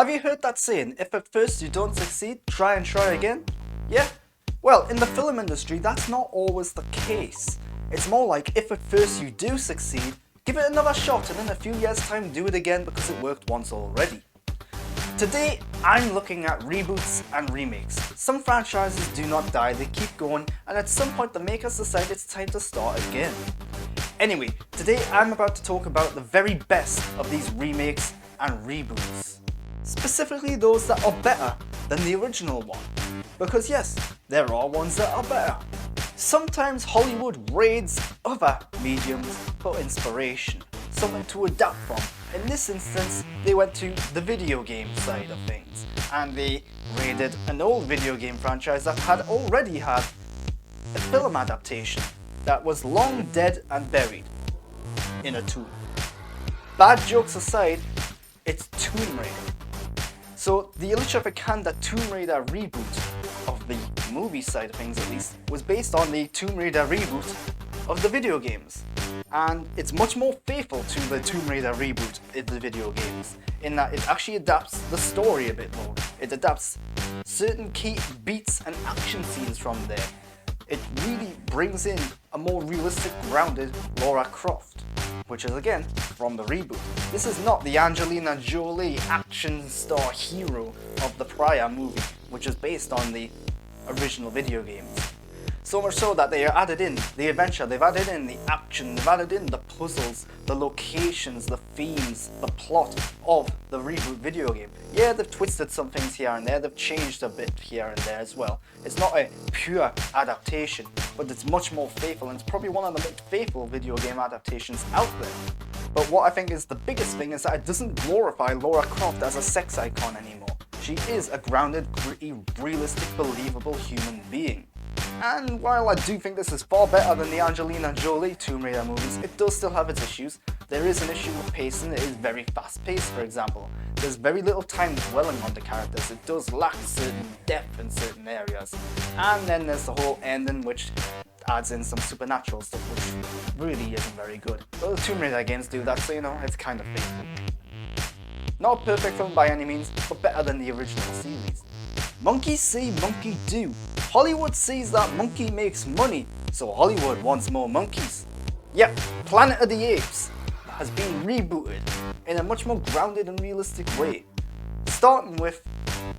Have you heard that saying, if at first you don't succeed, try and try again? Yeah? Well, in the film industry, that's not always the case. It's more like, if at first you do succeed, give it another shot and in a few years' time do it again because it worked once already. Today, I'm looking at reboots and remakes. Some franchises do not die, they keep going, and at some point the makers decide it's time to start again. Anyway, today I'm about to talk about the very best of these remakes and reboots. Specifically those that are better than the original one. Because yes, there are ones that are better. Sometimes Hollywood raids other mediums for inspiration, something to adapt from. In this instance, they went to the video game side of things, and they raided an old video game franchise that had already had a film adaptation that was long dead and buried in a tomb. Bad jokes aside, it's Tomb Raider. So the Alicia Vikander Tomb Raider reboot of the movie side of things at least was based on the Tomb Raider reboot of the video games. And it's much more faithful to the Tomb Raider reboot in the video games, in that it actually adapts the story a bit more. It adapts certain key beats and action scenes from there. It really brings in a more realistic, grounded Lara Croft, which is again from the reboot. This is not the Angelina Jolie action star hero of the prior movie, which is based on the original video games. So much so that they added in the adventure, they've added in the action, they've added in the puzzles, the locations, the themes, the plot of the reboot video game. Yeah, they've twisted some things here and there, they've changed a bit here and there as well. It's not a pure adaptation, but it's much more faithful, and it's probably one of the most faithful video game adaptations out there. But what I think is the biggest thing is that it doesn't glorify Lara Croft as a sex icon anymore. She is a grounded, gritty, realistic, believable human being. And while I do think this is far better than the Angelina Jolie Tomb Raider movies, it does still have its issues. There is an issue with pacing, it is very fast paced for example. There's very little time dwelling on the characters, it does lack certain depth in certain areas. And then there's the whole ending which adds in some supernatural stuff which really isn't very good. But the Tomb Raider games do that, so you know, it's kind of faithful. Not a perfect film by any means, but better than the original series. Monkey see, monkey do. Hollywood sees that monkey makes money, so Hollywood wants more monkeys. Yep, Planet of the Apes has been rebooted in a much more grounded and realistic way. Starting with,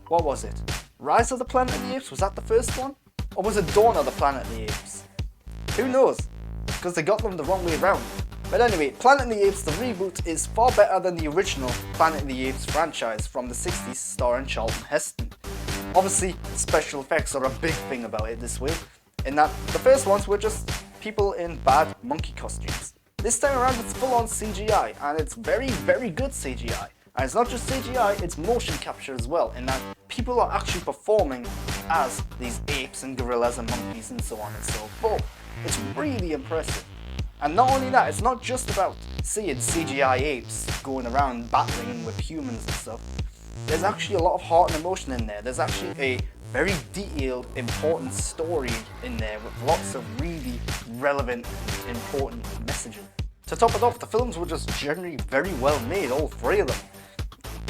what was it? Rise of the Planet of the Apes? Was that the first one? Or was it Dawn of the Planet of the Apes? Who knows? Because they got them the wrong way around. But anyway, Planet of the Apes, the reboot, is far better than the original Planet of the Apes franchise from the 60s starring Charlton Heston. Obviously, special effects are a big thing about it this way, in that the first ones were just people in bad monkey costumes. This time around it's full on CGI, and it's very, very good CGI. And it's not just CGI, it's motion capture as well, in that people are actually performing as these apes and gorillas and monkeys and so on and so forth. It's really impressive. And not only that, it's not just about seeing CGI apes going around battling with humans and stuff. There's actually a lot of heart and emotion in there. There's actually a very detailed, important story in there with lots of really relevant, important messaging. To top it off, the films were just generally very well made, all three of them.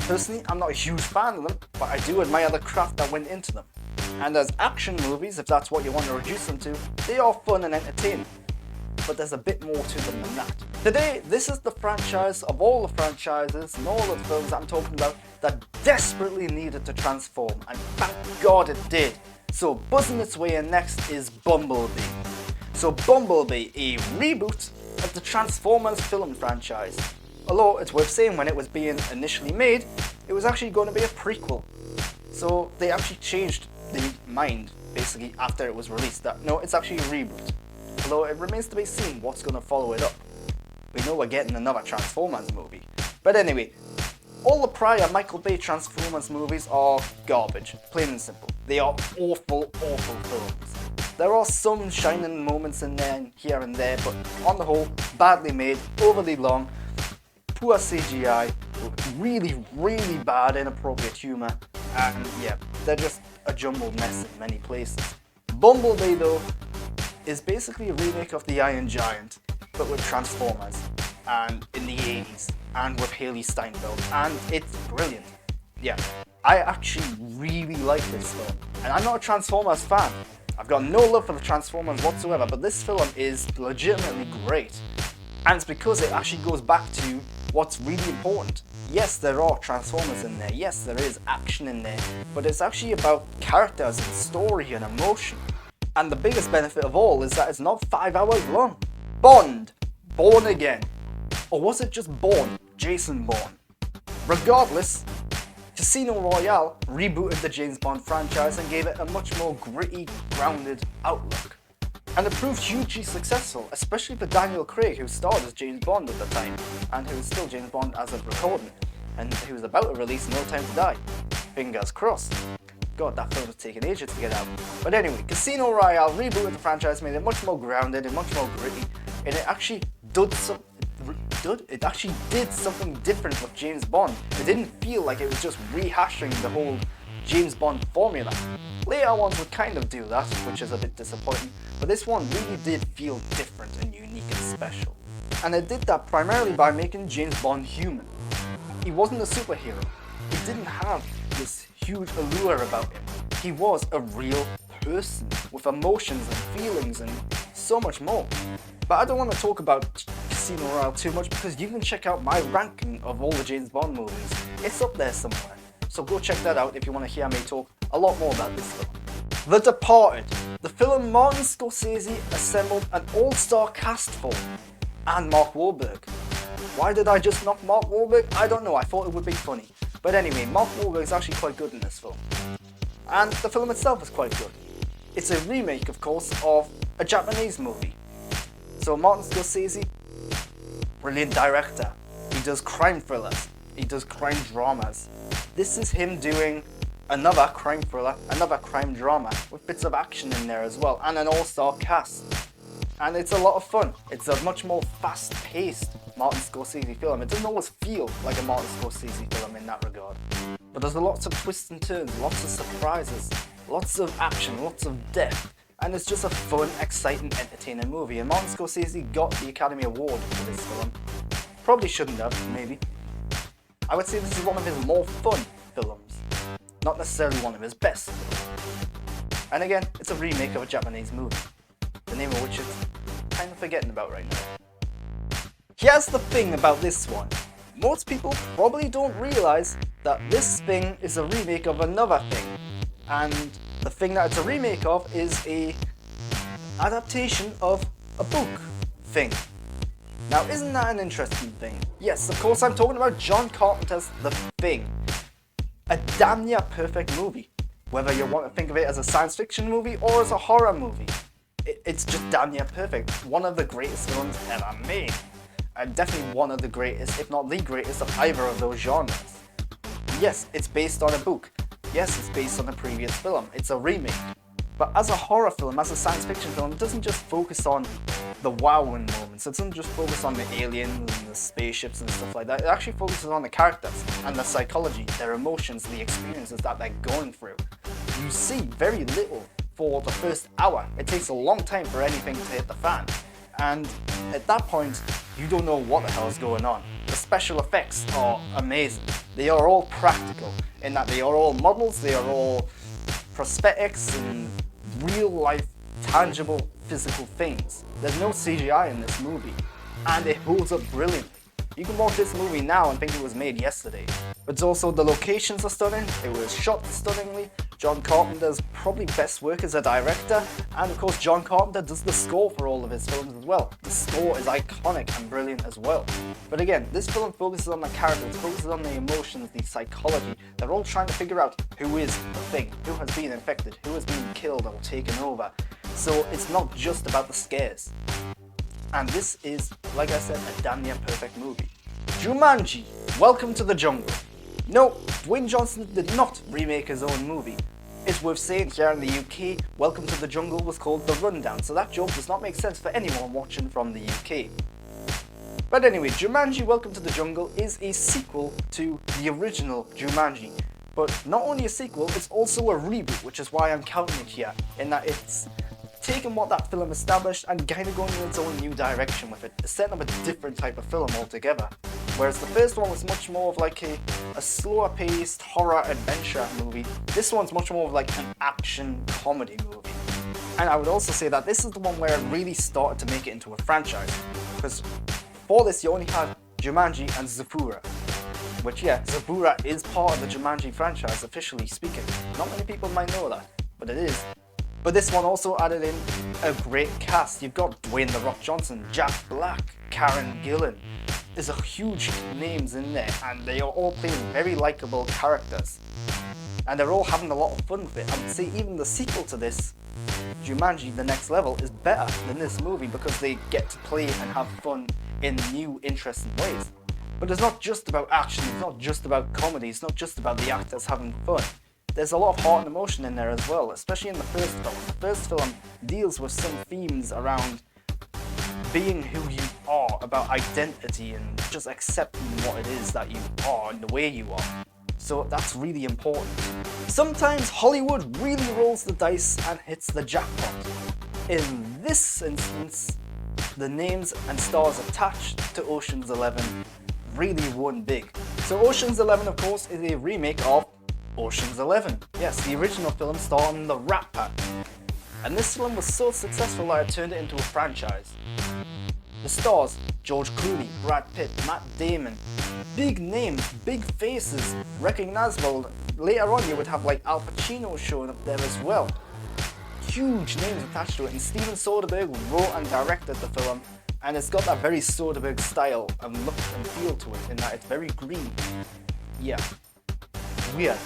Personally, I'm not a huge fan of them, but I do admire the craft that went into them. And as action movies, if that's what you want to reduce them to, they are fun and entertaining. But there's a bit more to them than that. Today, this is the franchise of all the franchises and all the films that I'm talking about that desperately needed to transform, and thank God it did. So buzzing its way in next is Bumblebee. So Bumblebee, a reboot of the Transformers film franchise. Although it's worth saying when it was being initially made, it was actually going to be a prequel. So they actually changed the mind basically after it was released that no, it's actually a reboot. Although it remains to be seen what's going to follow it up. We know we're getting another Transformers movie. But anyway, all the prior Michael Bay Transformers movies are garbage, plain and simple. They are awful, awful films. There are some shining moments in there, here and there, but on the whole, badly made, overly long, poor CGI, really, really bad inappropriate humour, and yeah, they're just a jumbled mess in many places. Bumblebee though, is basically a remake of The Iron Giant, but with Transformers, and in the 80s, and with Haley Steinfeld, and it's brilliant. Yeah, I actually really like this film. And I'm not a Transformers fan. I've got no love for the Transformers whatsoever, but this film is legitimately great. And it's because it actually goes back to what's really important. Yes, there are Transformers in there, yes, there is action in there, but it's actually about characters and story and emotion. And the biggest benefit of all is that it's not 5 hours long. Bond, Born Again. Or was it just Bourne, Jason Bourne? Regardless, Casino Royale rebooted the James Bond franchise and gave it a much more gritty, grounded outlook. And it proved hugely successful, especially for Daniel Craig, who starred as James Bond at the time, and who is still James Bond as of recording, and who was about to release No Time to Die. Fingers crossed. God, that film was taking ages to get out. But anyway, Casino Royale rebooted the franchise, made it much more grounded and much more gritty, and it actually did something different with James Bond. It didn't feel like it was just rehashing the whole James Bond formula. Later ones would kind of do that, which is a bit disappointing, but this one really did feel different and unique and special. And it did that primarily by making James Bond human. He wasn't a superhero. He didn't have this huge allure about him. He was a real person with emotions and feelings and so much more. But I don't want to talk about Casino Royale too much because you can check out my ranking of all the James Bond movies. It's up there somewhere. So go check that out if you want to hear me talk a lot more about this film. The Departed, the film Martin Scorsese assembled an all-star cast for, and Mark Wahlberg. Why did I just knock Mark Wahlberg? I don't know, I thought it would be funny. But anyway, Mark Wahlberg is actually quite good in this film. And the film itself is quite good. It's a remake, of course, of a Japanese movie. So Martin Scorsese, brilliant director. He does crime thrillers. He does crime dramas. This is him doing another crime thriller, another crime drama, with bits of action in there as well, and an all-star cast. And it's a lot of fun. It's a much more fast-paced Martin Scorsese film. It doesn't always feel like a Martin Scorsese film in that regard. But there's lots of twists and turns, lots of surprises, lots of action, lots of depth. And it's just a fun, exciting, entertaining movie. And Martin Scorsese got the Academy Award for this film. Probably shouldn't have, maybe. I would say this is one of his more fun films. Not necessarily one of his best films. And again, it's a remake of a Japanese movie. The name of which is kind of forgetting about right now. Here's the thing about this one. Most people probably don't realise that this thing is a remake of another thing. And the thing that it's a remake of is a adaptation of a book thing. Now, isn't that an interesting thing? Yes, of course I'm talking about John Carpenter's The Thing. A damn near perfect movie. Whether you want to think of it as a science fiction movie or as a horror movie. It's just damn near perfect. One of the greatest films ever made. And definitely one of the greatest, if not the greatest, of either of those genres. Yes, it's based on a book. Yes, it's based on a previous film. It's a remake. But as a horror film, as a science fiction film, it doesn't just focus on the wowing moments. It doesn't just focus on the aliens and the spaceships and stuff like that. It actually focuses on the characters and the psychology, their emotions, the experiences that they're going through. You see very little for the first hour. It takes a long time for anything to hit the fan. And at that point, you don't know what the hell is going on. The special effects are amazing. They are all practical in that they are all models, they are all prosthetics and real life, tangible, physical things. There's no CGI in this movie, and it holds up brilliantly. You can watch this movie now and think it was made yesterday. But it's also, the locations are stunning, it was shot stunningly. John Carpenter's probably best work as a director, and of course John Carpenter does the score for all of his films as well. The score is iconic and brilliant as well. But again, this film focuses on the characters, focuses on the emotions, the psychology. They're all trying to figure out who is the thing, who has been infected, who has been killed or taken over. So it's not just about the scares. And this is, like I said, a damn near perfect movie. Jumanji, Welcome to the Jungle. No, Dwayne Johnson did not remake his own movie. It's worth saying here in the UK, Welcome to the Jungle was called The Rundown, so that joke does not make sense for anyone watching from the UK. But anyway, Jumanji Welcome to the Jungle is a sequel to the original Jumanji. But not only a sequel, it's also a reboot, which is why I'm counting it here, in that it's taken what that film established and kind of going in its own new direction with it, setting up a different type of film altogether. Whereas the first one was much more of like a slower paced horror adventure movie. This one's much more of like an action comedy movie. And I would also say that this is the one where it really started to make it into a franchise. Because for this you only had Jumanji and Zathura. Which yeah, Zathura is part of the Jumanji franchise, officially speaking. Not many people might know that, but it is. But this one also added in a great cast. You've got Dwayne "The Rock" Johnson, Jack Black, Karen Gillan. There's a huge names in there, and they are all playing very likable characters. And they're all having a lot of fun with it. I would say even the sequel to this, Jumanji: The Next Level, is better than this movie because they get to play and have fun in new, interesting ways. But it's not just about action, it's not just about comedy, it's not just about the actors having fun. There's a lot of heart and emotion in there as well, especially in the first film. The first film deals with some themes around being who you are, about identity and just accepting what it is that you are and the way you are. So that's really important. Sometimes Hollywood really rolls the dice and hits the jackpot. In this instance, the names and stars attached to Ocean's 11 really won big. So Ocean's 11, of course, is a remake of Ocean's 11. Yes, the original film starring the Rat Pack. And this film was so successful that it turned it into a franchise. The stars: George Clooney, Brad Pitt, Matt Damon. Big names, big faces, recognizable. Later on you would have like Al Pacino showing up there as well. Huge names attached to it, and Steven Soderbergh wrote and directed the film. And it's got that very Soderbergh style and look and feel to it, in that it's very green. Yeah. Weird.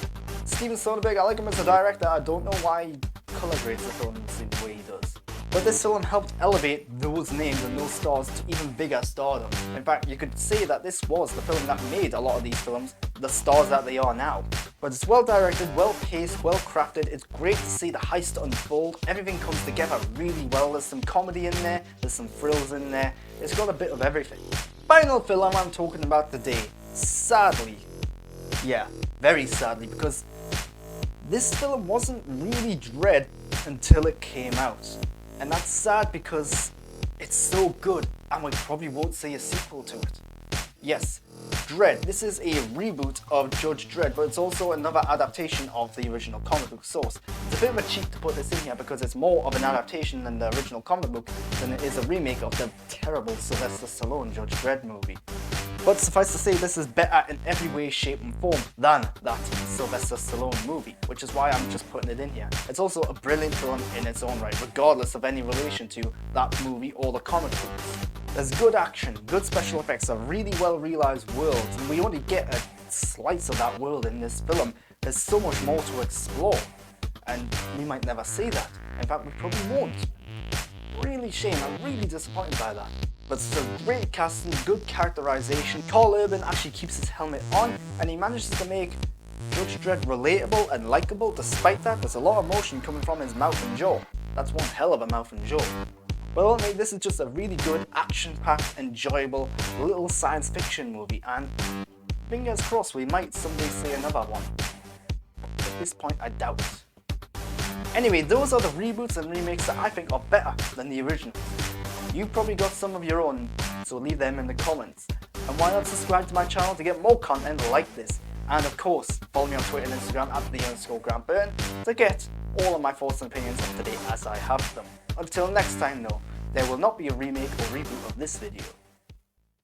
Steven Soderbergh, I like him as a director. I don't know why he color grades the films in the way he does. But this film helped elevate those names and those stars to even bigger stardom. In fact, you could say that this was the film that made a lot of these films the stars that they are now. But it's well directed, well paced, well crafted. It's great to see the heist unfold. Everything comes together really well. There's some comedy in there, there's some thrills in there. It's got a bit of everything. Final film I'm talking about today. Sadly, yeah, very sadly, because this film wasn't really Dread until it came out. And that's sad because it's so good and we probably won't see a sequel to it. Yes, Dread. This is a reboot of Judge Dredd, but it's also another adaptation of the original comic book source. It's a bit of a cheat to put this in here because it's more of an adaptation than the original comic book than it is a remake of the terrible Sylvester Stallone Judge Dredd movie. But suffice to say, this is better in every way, shape and form than that Sylvester Stallone movie, which is why I'm just putting it in here. It's also a brilliant film in its own right, regardless of any relation to that movie or the comic books. There's good action, good special effects, a really well realised world, and we only get a slice of that world in this film. There's so much more to explore, and we might never see that. In fact, we probably won't. Really shame, I'm really disappointed by that. But still, great casting, good characterization. Carl Urban actually keeps his helmet on, and he manages to make Judge Dredd relatable and likable. Despite that, there's a lot of emotion coming from his mouth and jaw. That's one hell of a mouth and jaw. But ultimately, this is just a really good, action-packed, enjoyable little science fiction movie, and fingers crossed we might someday see another one. At this point, I doubt it. Anyway, those are the reboots and remakes that I think are better than the originals. You've probably got some of your own, so leave them in the comments. And why not subscribe to my channel to get more content like this? And of course, follow me on Twitter and Instagram at @the_GrantBurn to get all of my thoughts and opinions up to date as I have them. Until next time though, there will not be a remake or reboot of this video.